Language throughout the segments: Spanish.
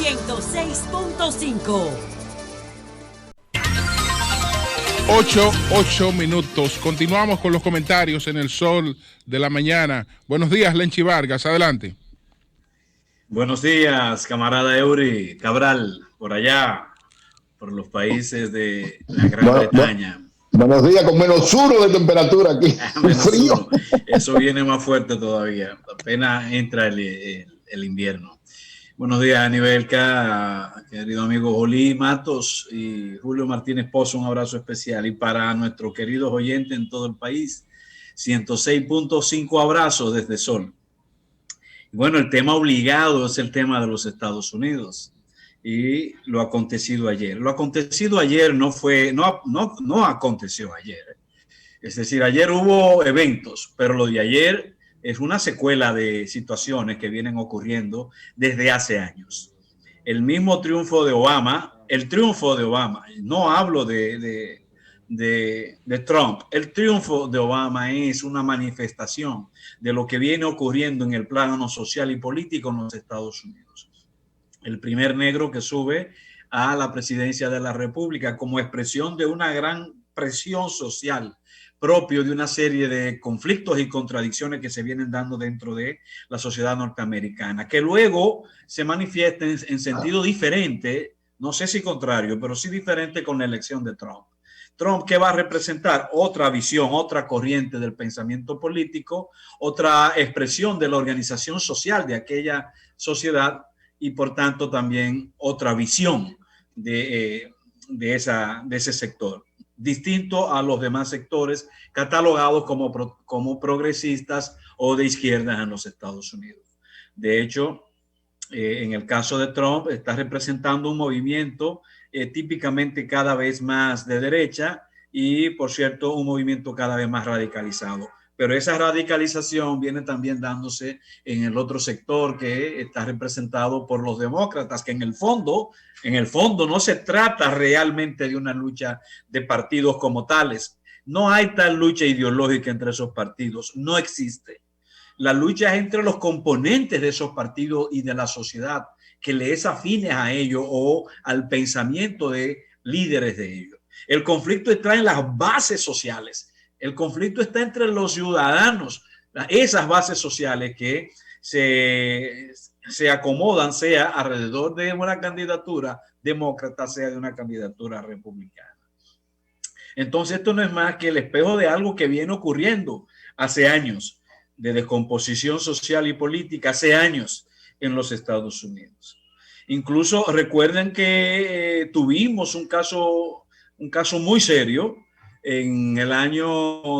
106.5. 8 minutos. Continuamos con los comentarios en el Sol de la Mañana. Buenos días, Lenchi Vargas. Adelante. Buenos días, camarada Eury Cabral, por allá, por los países de la Gran Bretaña. Buenos días, con -1 de temperatura aquí. Frío. Eso viene más fuerte todavía. Apenas entra el invierno. Buenos días, Anibelca, querido amigo Jolí Matos y Julio Martínez Pozo, un abrazo especial. Y para nuestros queridos oyentes en todo el país, 106.5 abrazos desde Sol. Bueno, el tema obligado es el tema de los Estados Unidos y lo acontecido ayer. Lo acontecido ayer no aconteció ayer. Es decir, ayer hubo eventos, pero lo de ayer es una secuela de situaciones que vienen ocurriendo desde hace años. El mismo triunfo de Obama, no hablo de Trump. El triunfo de Obama es una manifestación de lo que viene ocurriendo en el plano social y político en los Estados Unidos. El primer negro que sube a la presidencia de la República como expresión de una gran presión social propio de una serie de conflictos y contradicciones que se vienen dando dentro de la sociedad norteamericana, que luego se manifiesten en sentido diferente, no sé si contrario, pero sí diferente con la elección de Trump. Trump, que va a representar otra visión, otra corriente del pensamiento político, otra expresión de la organización social de aquella sociedad y por tanto también otra visión de ese sector, distinto a los demás sectores catalogados como progresistas o de izquierdas en los Estados Unidos. De hecho, en el caso de Trump, está representando un movimiento típicamente cada vez más de derecha y, por cierto, un movimiento cada vez más radicalizado. Pero esa radicalización viene también dándose en el otro sector que está representado por los demócratas, que en el fondo no se trata realmente de una lucha de partidos como tales. No hay tal lucha ideológica entre esos partidos, no existe. La lucha es entre los componentes de esos partidos y de la sociedad que le es afines a ellos o al pensamiento de líderes de ellos. El conflicto está en las bases sociales. El conflicto está entre los ciudadanos, esas bases sociales que se acomodan, sea alrededor de una candidatura demócrata, sea de una candidatura republicana. Entonces, esto no es más que el espejo de algo que viene ocurriendo hace años, de descomposición social y política, hace años en los Estados Unidos. Incluso recuerden que tuvimos un caso muy serio en el año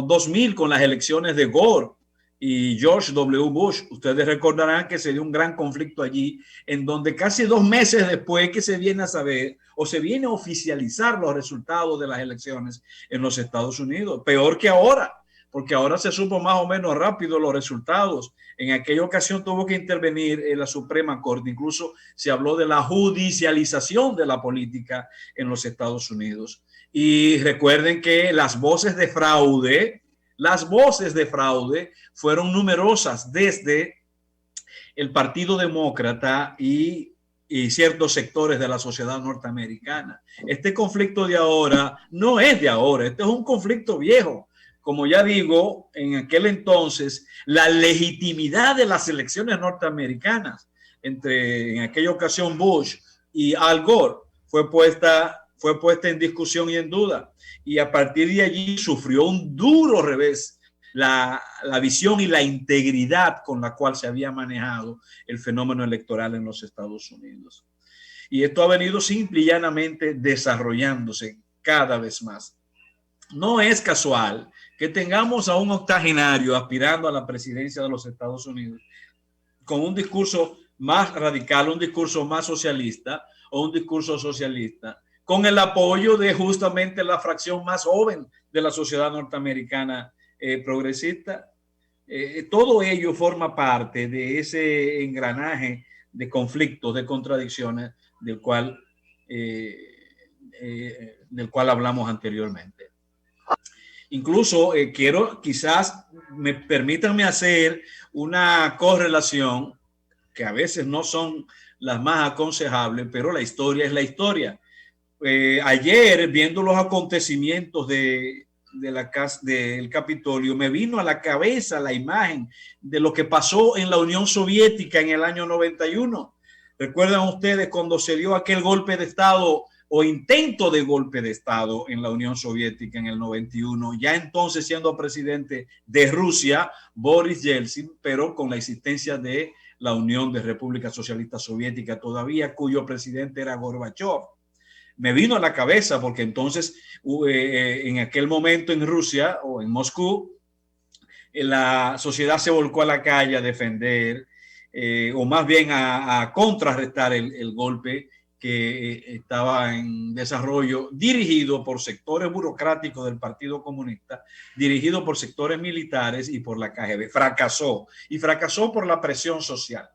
2000 con las elecciones de Gore y George W. Bush. Ustedes recordarán que se dio un gran conflicto allí, en donde casi 2 meses después que se viene a saber o se viene a oficializar los resultados de las elecciones en los Estados Unidos. Peor que ahora, porque ahora se supo más o menos rápido los resultados. En aquella ocasión tuvo que intervenir en la Suprema Corte. Incluso se habló de la judicialización de la política en los Estados Unidos. Y recuerden que las voces de fraude fueron numerosas desde el Partido Demócrata y ciertos sectores de la sociedad norteamericana. Este conflicto de ahora no es de ahora, este es un conflicto viejo. Como ya digo, en aquel entonces, la legitimidad de las elecciones norteamericanas en aquella ocasión Bush y Al Gore fue puesta en discusión y en duda. Y a partir de allí sufrió un duro revés la visión y la integridad con la cual se había manejado el fenómeno electoral en los Estados Unidos. Y esto ha venido simple y llanamente desarrollándose cada vez más. No es casual que tengamos a un octogenario aspirando a la presidencia de los Estados Unidos con un discurso más radical, un discurso más socialista o un discurso socialista, con el apoyo de justamente la fracción más joven de la sociedad norteamericana progresista. Todo ello forma parte de ese engranaje de conflictos, de contradicciones del cual hablamos anteriormente. Incluso permítanme hacer una correlación que a veces no son las más aconsejables, pero la historia es la historia. Ayer, viendo los acontecimientos del Capitolio, me vino a la cabeza la imagen de lo que pasó en la Unión Soviética en el año 91. ¿Recuerdan ustedes cuando se dio aquel golpe de Estado o intento de golpe de Estado en la Unión Soviética en el 91? Ya entonces siendo presidente de Rusia, Boris Yeltsin, pero con la existencia de la Unión de Repúblicas Socialistas Soviéticas todavía, cuyo presidente era Gorbachev. Me vino a la cabeza porque entonces en aquel momento en Rusia o en Moscú, la sociedad se volcó a la calle a defender o más bien a contrarrestar el golpe que estaba en desarrollo, dirigido por sectores burocráticos del Partido Comunista, dirigido por sectores militares y por la KGB. Fracasó, y fracasó por la presión social,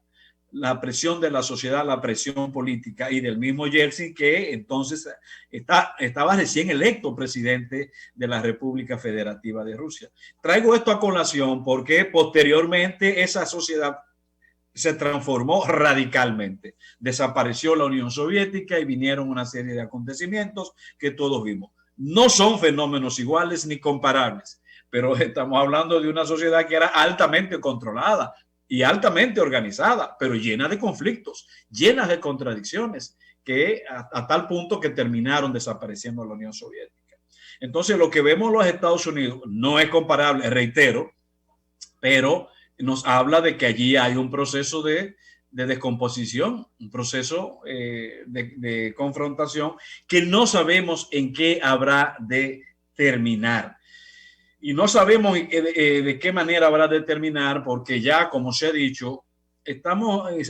la presión de la sociedad, la presión política y del mismo Yeltsin, que entonces estaba recién electo presidente de la República Federativa de Rusia. Traigo esto a colación porque posteriormente esa sociedad se transformó radicalmente. Desapareció la Unión Soviética y vinieron una serie de acontecimientos que todos vimos. No son fenómenos iguales ni comparables, pero estamos hablando de una sociedad que era altamente controlada y altamente organizada, pero llena de conflictos, llena de contradicciones, que a tal punto que terminaron desapareciendo la Unión Soviética. Entonces, lo que vemos en los Estados Unidos no es comparable, reitero, pero nos habla de que allí hay un proceso de descomposición, un proceso de confrontación que no sabemos en qué habrá de terminar. Y no sabemos de qué manera habrá de terminar porque ya, como se ha dicho,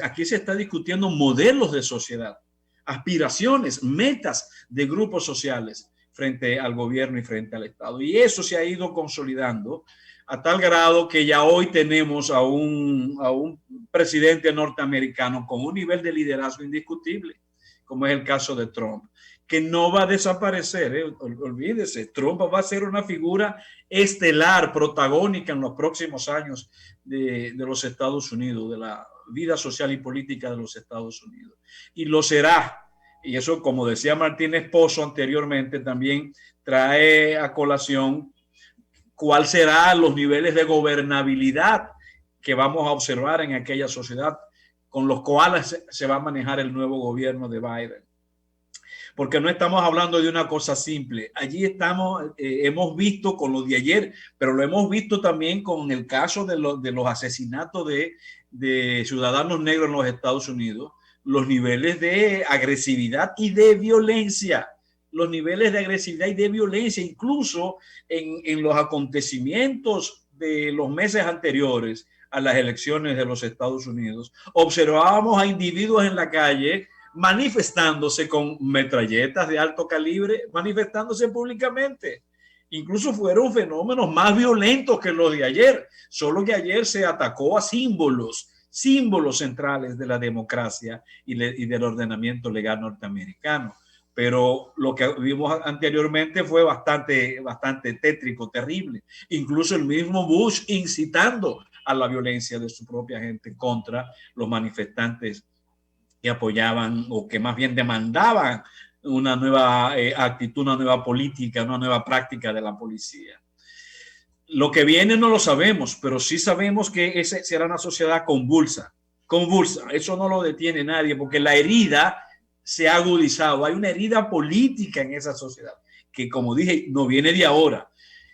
aquí se está discutiendo modelos de sociedad, aspiraciones, metas de grupos sociales frente al gobierno y frente al Estado. Y eso se ha ido consolidando a tal grado que ya hoy tenemos a un presidente norteamericano con un nivel de liderazgo indiscutible, como es el caso de Trump, que no va a desaparecer. Olvídese, Trump va a ser una figura estelar, protagónica en los próximos años de los Estados Unidos, de la vida social y política de los Estados Unidos. Y lo será. Y eso, como decía Martínez Pozo anteriormente, también trae a colación cuál serán los niveles de gobernabilidad que vamos a observar en aquella sociedad con los cuales se va a manejar el nuevo gobierno de Biden. Porque no estamos hablando de una cosa simple. Allí hemos visto con lo de ayer, pero lo hemos visto también con el caso de los asesinatos de ciudadanos negros en los Estados Unidos, los niveles de agresividad y de violencia. Los niveles de agresividad y de violencia, incluso en los acontecimientos de los meses anteriores a las elecciones de los Estados Unidos, observábamos a individuos en la calle manifestándose con metralletas de alto calibre, manifestándose públicamente. Incluso fueron fenómenos más violentos que los de ayer, solo que ayer se atacó a símbolos centrales de la democracia y del ordenamiento legal norteamericano. Pero lo que vimos anteriormente fue bastante tétrico, terrible. Incluso el mismo Bush incitando a la violencia de su propia gente contra los manifestantes que apoyaban o que más bien demandaban una nueva actitud, una nueva política, una nueva práctica de la policía. Lo que viene no lo sabemos, pero sí sabemos que esa será una sociedad convulsa. Eso no lo detiene nadie porque la herida se ha agudizado. Hay una herida política en esa sociedad que, como dije, no viene de ahora.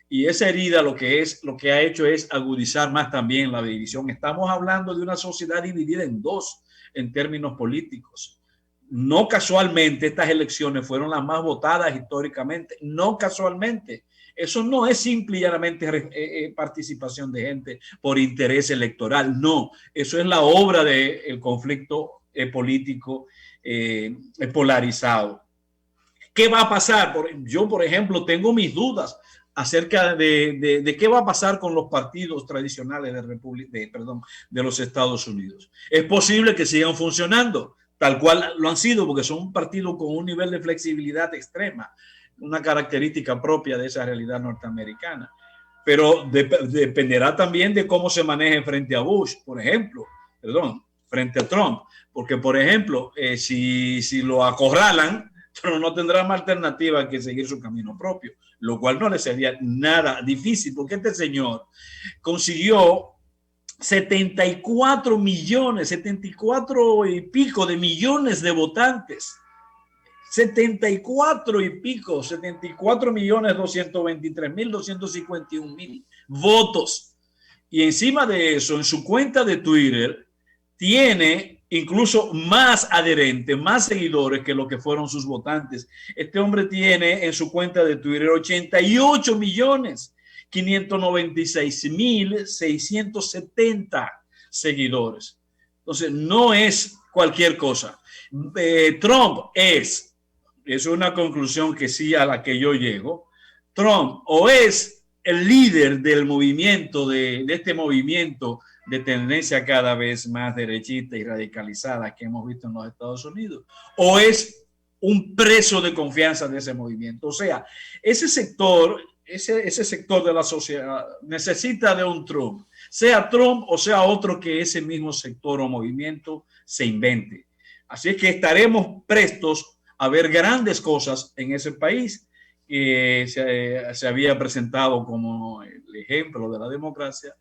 Y esa herida lo que ha hecho es agudizar más también la división. Estamos hablando de una sociedad dividida en dos en términos políticos. No casualmente estas elecciones fueron las más votadas históricamente. No casualmente. Eso no es simple y llanamente participación de gente por interés electoral. No, eso es la obra del conflicto político polarizado. ¿Qué va a pasar? Yo, por ejemplo, tengo mis dudas acerca de qué va a pasar con los partidos tradicionales de los Estados Unidos. Es posible que sigan funcionando tal cual lo han sido, porque son un partido con un nivel de flexibilidad extrema, una característica propia de esa realidad norteamericana. Pero dependerá también de cómo se maneje frente a Bush, por ejemplo. frente a Trump. Porque, por ejemplo, si lo acorralan, Trump no tendrá más alternativa que seguir su camino propio, lo cual no le sería nada difícil, porque este señor consiguió 74 y pico de millones de votantes. 74.223.251.000 votos. Y encima de eso, en su cuenta de Twitter, tiene incluso más adherentes, más seguidores que lo que fueron sus votantes. Este hombre tiene en su cuenta de Twitter 88.596.670 seguidores. Entonces, no es cualquier cosa. Trump es una conclusión que sí a la que yo llego. Trump o es el líder del movimiento, de este movimiento de tendencia cada vez más derechista y radicalizada que hemos visto en los Estados Unidos, o es un preso de confianza de ese movimiento. O sea, ese sector de la sociedad necesita de un Trump, sea Trump o sea otro que ese mismo sector o movimiento se invente. Así es que estaremos prestos a ver grandes cosas en ese país que se había presentado como el ejemplo de la democracia,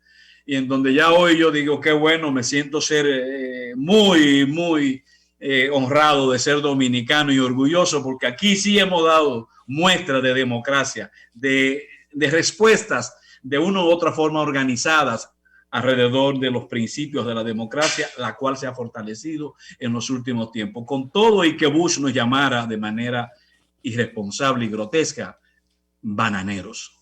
y en donde ya hoy yo digo qué bueno, me siento ser muy honrado de ser dominicano y orgulloso, porque aquí sí hemos dado muestras de democracia, de respuestas de una u otra forma organizadas alrededor de los principios de la democracia, la cual se ha fortalecido en los últimos tiempos. Con todo y que Bush nos llamara de manera irresponsable y grotesca bananeros.